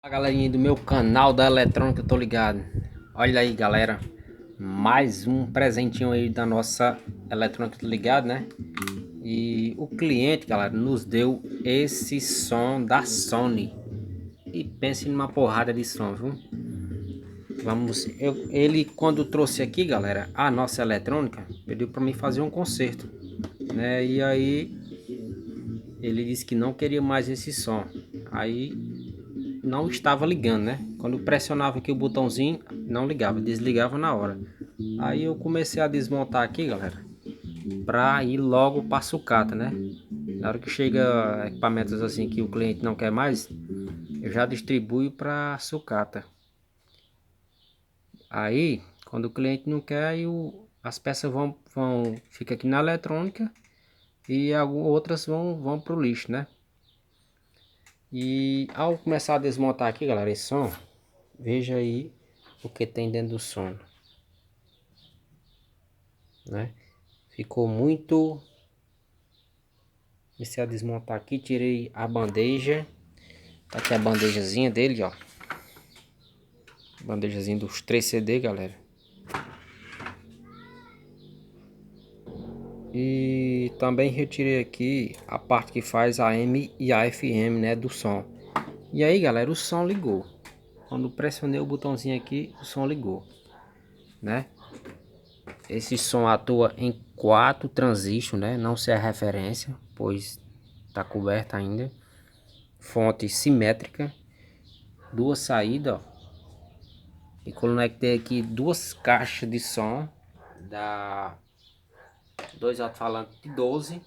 Fala, galerinha do meu canal da eletrônica, tô ligado. Olha aí, galera, mais um presentinho aí da nossa eletrônica, tô ligado, né? E o cliente, galera, nos deu esse som da Sony. E pense numa porrada de som, viu? Ele quando trouxe aqui, galera, a nossa eletrônica, pediu para mim fazer um concerto, né? E aí ele disse que não queria mais esse som. Aí não estava ligando, né? Quando pressionava aqui o botãozinho, não ligava, desligava na hora. Aí eu comecei a desmontar aqui, galera, para ir logo para sucata, né? Na hora que chega equipamentos assim que o cliente não quer mais, eu já distribuo para sucata. Aí, quando o cliente não quer, aí as peças fica aqui na eletrônica e algumas outras vão pro lixo, né? E ao começar a desmontar aqui, galera, esse som, veja aí o que tem dentro do som, né? Ficou muito. Comecei a desmontar aqui, tirei a bandeja. Tá aqui a bandejazinha dele, ó. Bandejazinha dos 3 CD, galera. E também retirei aqui a parte que faz a AM e a FM, né, do som. E aí, galera, o som ligou. Quando pressionei o botãozinho aqui, o som ligou, né? Esse som atua em 4 transistores, né? Não sei a referência, pois tá coberta ainda. Fonte simétrica, 2 saídas, ó. E conectei aqui 2 caixas de som da 2 alto-falantes de 12,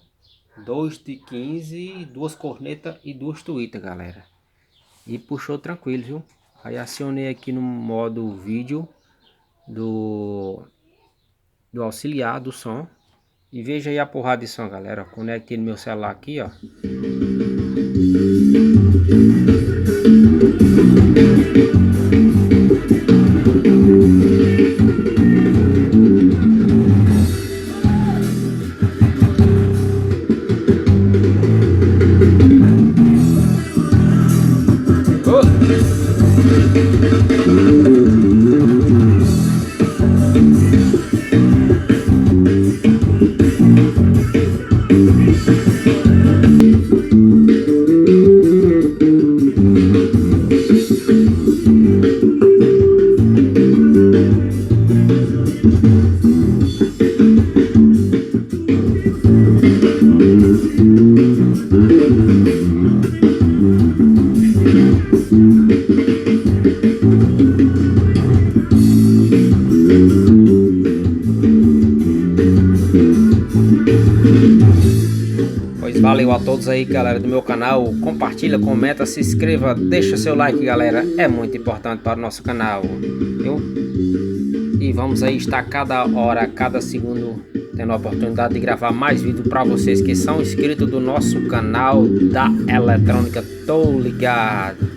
2 de 15, 2 cornetas e 2 tuitas, galera. E puxou tranquilo, viu? Aí acionei aqui no modo vídeo do auxiliar do som. E veja aí a porrada de som, galera. Conectei no meu celular aqui, ó. Pois valeu a todos aí, galera, do meu canal. Compartilha, comenta, se inscreva, deixa seu like, galera. É muito importante para o nosso canal, viu? E vamos aí estar cada hora, cada segundo tendo a oportunidade de gravar mais vídeos para vocês que são inscritos do nosso canal da eletrônica. Tô ligado.